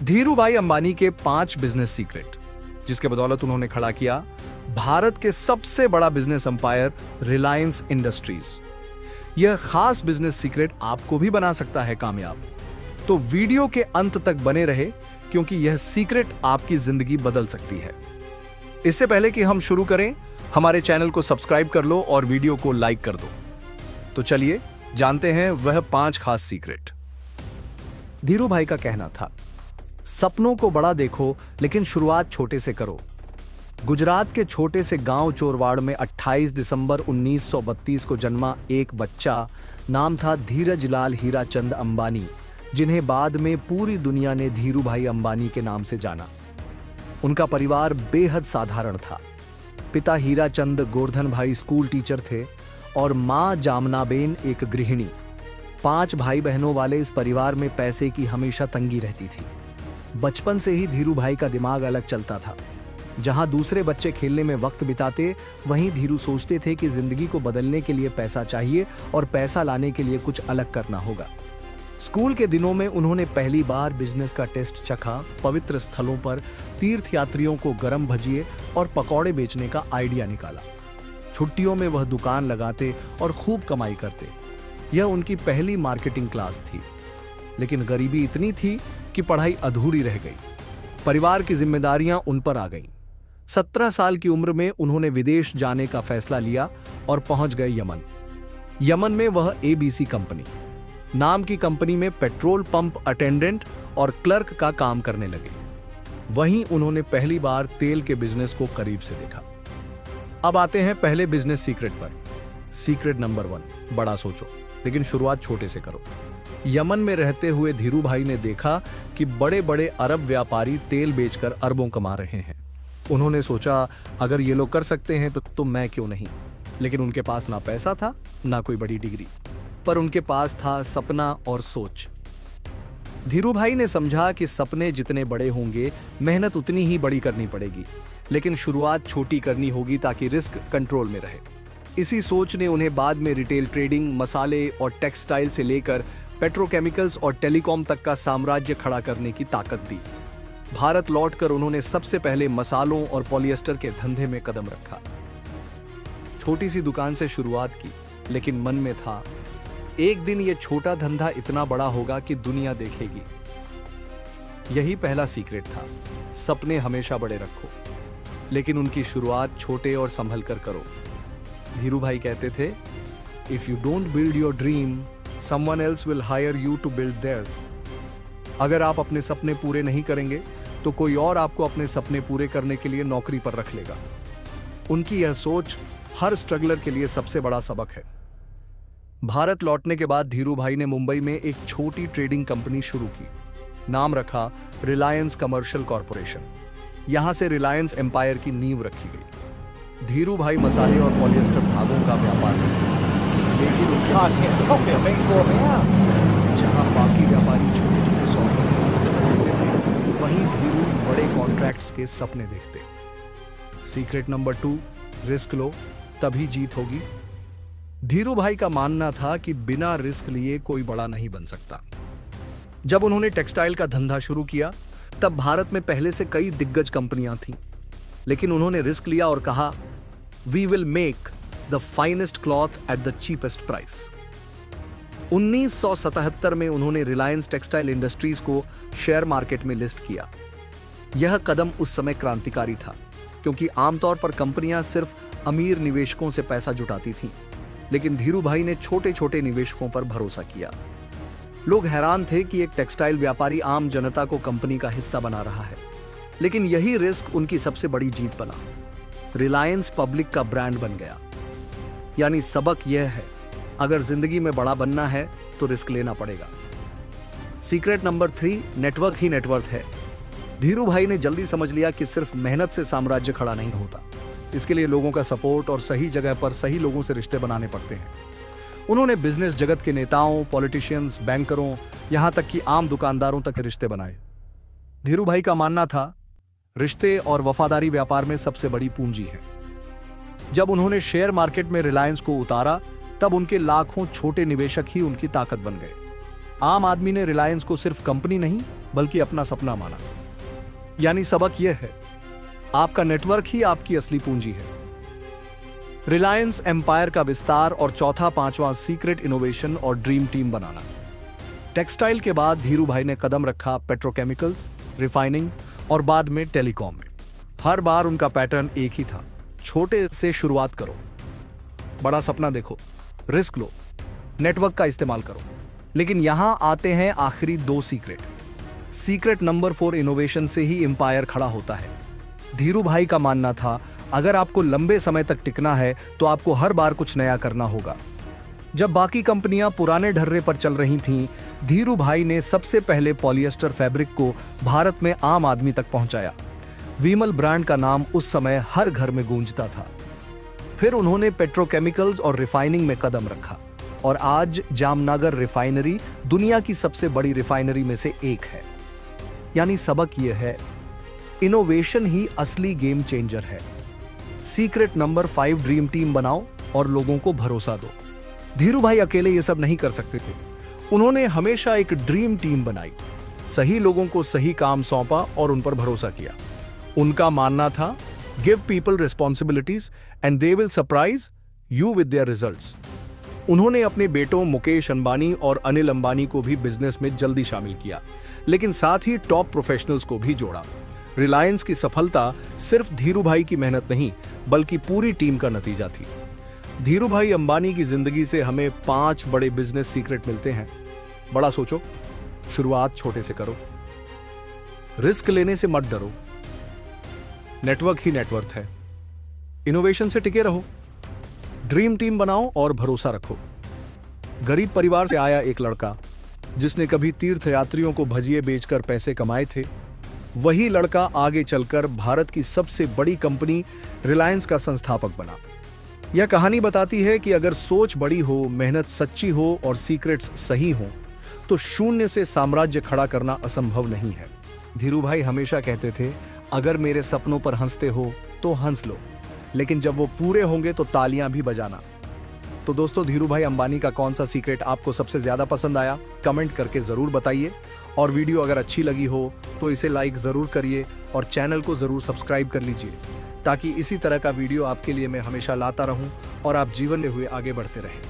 धीरूभाई अंबानी के 5 business secret, जिसके बदौलत उन्होंने खड़ा किया भारत के सबसे बड़ा बिजनेस एम्पायर रिलायंस इंडस्ट्रीज। यह खास बिजनेस सीक्रेट आपको भी बना सकता है कामयाब। तो वीडियो के अंत तक बने रहे, क्योंकि यह सीक्रेट आपकी जिंदगी बदल सकती है। इससे पहले कि हम शुरू करें, हमारे चैनल को सब्सक्राइब कर लो और वीडियो को लाइक कर दो। तो चलिए जानते हैं वह 5 खास सीक्रेट। धीरूभाई का कहना था, सपनों को बड़ा देखो लेकिन शुरुआत छोटे से करो। गुजरात के छोटे से गांव चोरवाड़ में 28 दिसंबर 1932 को जन्मा एक बच्चा, नाम था धीरज लाल हीराचंद अंबानी, जिन्हें बाद में पूरी दुनिया ने धीरूभाई अंबानी के नाम से जाना। उनका परिवार बेहद साधारण था। पिता हीराचंद गोवर्धन भाई स्कूल टीचर थे और मां जामनाबेन एक गृहिणी। 5 भाई बहनों वाले इस परिवार में पैसे की हमेशा तंगी रहती थी। बचपन से ही धीरूभाई का दिमाग अलग चलता था। जहां दूसरे बच्चे खेलने में वक्त बिताते, वहीं धीरू सोचते थे कि जिंदगी को बदलने के लिए पैसा चाहिए और पैसा लाने के लिए कुछ अलग करना होगा। स्कूल के दिनों में उन्होंने पहली बार बिजनेस का टेस्ट चखा। पवित्र स्थलों पर तीर्थयात्रियों को गरम भजिए और पकौड़े बेचने का आइडिया निकाला। छुट्टियों में वह दुकान लगाते और खूब कमाई करते। यह उनकी पहली मार्केटिंग क्लास थी। लेकिन गरीबी इतनी थी कि पढ़ाई अधूरी रह गई। परिवार की जिम्मेदारियां उन पर आ गईं। 17 साल की उम्र में उन्होंने विदेश जाने का फैसला लिया और पहुंच गए यमन। यमन में वह एबीसी कंपनी नाम की कंपनी में पेट्रोल पंप अटेंडेंट और क्लर्क का काम करने लगे। वहीं उन्होंने पहली बार तेल के बिजनेस को करीब से देखा। अब आते हैं पहले बिजनेस सीक्रेट पर। सीक्रेट नंबर 1, बड़ा सोचो लेकिन शुरुआत छोटे से करो। यमन में रहते हुए धीरूभाई ने देखा कि बड़े बड़े अरब व्यापारी तेल बेचकर अरबों कमा रहे हैं। उन्होंने सोचा, अगर ये लोग कर सकते हैं तो मैं क्यों नहीं। लेकिन उनके पास ना पैसा था ना कोई बड़ी डिग्री, पर उनके पास था सपना और सोच। धीरूभाई ने समझा कि सपने जितने बड़े होंगे, मेहनत उतनी ही बड़ी करनी पड़ेगी, लेकिन शुरुआत छोटी करनी होगी ताकि रिस्क कंट्रोल में रहे। इसी सोच ने उन्हें बाद में रिटेल ट्रेडिंग, मसाले और टेक्सटाइल से लेकर पेट्रोकेमिकल्स और टेलीकॉम तक का साम्राज्य खड़ा करने की ताकत दी। भारत लौटकर उन्होंने सबसे पहले मसालों और पॉलिएस्टर के धंधे में कदम रखा। छोटी सी दुकान से शुरुआत की, लेकिन मन में था, एक दिन यह छोटा धंधा इतना बड़ा होगा कि दुनिया देखेगी। यही पहला सीक्रेट था, सपने हमेशा बड़े रखो, लेकिन उनकी शुरुआत छोटे और संभल कर करो। धीरूभाई कहते थे, if you don't build your dream, someone else will hire you to build theirs। अगर आप अपने सपने पूरे नहीं करेंगे तो कोई और आपको अपने सपने पूरे करने के लिए नौकरी पर रख लेगा। उनकी यह सोच हर स्ट्रगलर के लिए सबसे बड़ा सबक है। भारत लौटने के बाद धीरूभाई ने मुंबई में एक छोटी ट्रेडिंग कंपनी शुरू की। नाम रखा रिलायंस कमर्शियल कॉरपोरेशन। यहां से रिलायंस एम्पायर की नींव रखी गई। धीरूभाई मसाले और पॉलिएस्टर धागों का व्यापार करते, लेकिन जहां बाकी व्यापारी छोटे छोटे सौदों से खुश रहते थे, वहीं धीरू बड़े कॉन्ट्रैक्ट्स के सपने देखते। सीक्रेट नंबर 2, रिस्क लो तभी जीत होगी। धीरूभाई का मानना था कि बिना रिस्क लिए कोई बड़ा नहीं बन सकता। जब उन्होंने टेक्सटाइल का धंधा शुरू किया, तब भारत में पहले से कई दिग्गज कंपनियां थीं, लेकिन उन्होंने रिस्क लिया और कहा, we will make the finest cloth at the cheapest price. 1977 में उन्होंने रिलायंस टेक्सटाइल इंडस्ट्रीज को शेयर मार्केट में लिस्ट किया। यह कदम उस समय क्रांतिकारी था, क्योंकि आमतौर पर कंपनियां सिर्फ अमीर निवेशकों से पैसा जुटाती थीं, लेकिन धीरूभाई ने छोटे छोटे निवेशकों पर भरोसा किया। लोग हैरान थे कि एक टेक्सटाइल व्यापारी आम जनता को कंपनी का हिस्सा बना रहा है, लेकिन यही रिस्क उनकी सबसे बड़ी जीत बना। रिलायंस पब्लिक का ब्रांड बन गया। यानी सबक यह है, अगर जिंदगी में बड़ा बनना है तो रिस्क लेना पड़ेगा। सीक्रेट नंबर 3, नेटवर्क ही नेटवर्थ है। धीरूभाई ने जल्दी समझ लिया कि सिर्फ मेहनत से साम्राज्य खड़ा नहीं होता। इसके लिए लोगों का सपोर्ट और सही जगह पर सही लोगों से रिश्ते बनाने पड़ते हैं। उन्होंने बिजनेस जगत के नेताओं, पॉलिटिशियंस, बैंकरों, यहां तक कि आम दुकानदारों तक रिश्ते बनाए। धीरूभाई का मानना था, रिश्ते और वफादारी व्यापार में सबसे बड़ी पूंजी है। जब उन्होंने शेयर मार्केट में रिलायंस को उतारा, तब उनके लाखों छोटे निवेशक ही उनकी ताकत बन गए। आम आदमी ने रिलायंस को सिर्फ कंपनी नहीं बल्कि अपना सपना माना। यानी सबक यह है, आपका नेटवर्क ही आपकी असली पूंजी है। रिलायंस एम्पायर का विस्तार और चौथा पांचवां सीक्रेट इनोवेशन और ड्रीम टीम बनाना। टेक्सटाइल के बाद धीरू भाई ने कदम रखा पेट्रोकेमिकल्स, रिफाइनिंग और बाद में टेलीकॉम में। हर बार उनका पैटर्न एक ही था, छोटे से शुरुआत करो, बड़ा सपना देखो, रिस्क लो, नेटवर्क का इस्तेमाल करो। लेकिन यहां आते हैं आखिरी दो सीक्रेट। सीक्रेट नंबर 4, इनोवेशन से ही एम्पायर खड़ा होता है। धीरू भाई का मानना था, अगर आपको लंबे समय तक टिकना है तो आपको हर बार कुछ नया करना होगा। जब बाकी कंपनियां पुराने ढर्रे पर चल रही थीं, धीरू भाई ने सबसे पहले पॉलिएस्टर फैब्रिक को भारत में आम आदमी तक पहुंचाया। विमल ब्रांड का नाम उस समय हर घर में गूंजता था। फिर उन्होंने पेट्रोकेमिकल्स और रिफाइनिंग में कदम रखा और आज जामनगर रिफाइनरी दुनिया की सबसे बड़ी रिफाइनरी में से एक है। यानी सबक यह है, इनोवेशन ही असली गेम चेंजर है। सीक्रेट नंबर 5, ड्रीम टीम बनाओ और लोगों को भरोसा दो। धीरू भाई अकेले ये सब नहीं कर सकते थे। उन्होंने हमेशा एक ड्रीम टीम बनाई, सही लोगों को सही काम सौंपा और उन पर भरोसा किया। उनका मानना था, give people responsibilities and they will surprise you with their results. उन्होंने अपने बेटों मुकेश अंबानी और अनिल अंबानी को भी बिजनेस में जल्दी शामिल किया, लेकिन साथ ही टॉप प्रोफेशनल्स को भी जोड़ा। रिलायंस की सफलता सिर्फ धीरू भाई की मेहनत नहीं बल्कि पूरी टीम का नतीजा थी। धीरू भाई अंबानी की जिंदगी से हमें 5 बड़े बिजनेस सीक्रेट मिलते हैं। बड़ा सोचो, शुरुआत छोटे से करो, रिस्क लेने से मत डरो, नेटवर्क ही नेटवर्थ है, इनोवेशन से टिके रहो, ड्रीम टीम बनाओ और भरोसा रखो। गरीब परिवार से आया एक लड़का जिसने कभी तीर्थयात्रियों को भजिए बेचकर पैसे कमाए थे, वही लड़का आगे चलकर भारत की सबसे बड़ी कंपनी रिलायंस का संस्थापक बना। यह कहानी बताती है कि अगर सोच बड़ी हो, मेहनत सच्ची हो और सीक्रेट्स सही हो तो शून्य से साम्राज्य खड़ा करना असंभव नहीं है। धीरू भाई हमेशा कहते थे, अगर मेरे सपनों पर हंसते हो तो हंस लो, लेकिन जब वो पूरे होंगे तो तालियां भी बजाना। तो दोस्तों, धीरू भाई अंबानी का कौन सा सीक्रेट आपको सबसे ज्यादा पसंद आया, कमेंट करके जरूर बताइए। और वीडियो अगर अच्छी लगी हो तो इसे लाइक जरूर करिए और चैनल को जरूर सब्सक्राइब कर लीजिए, ताकि इसी तरह का वीडियो आपके लिए मैं हमेशा लाता रहूं और आप जीवन में हुए आगे बढ़ते रहें।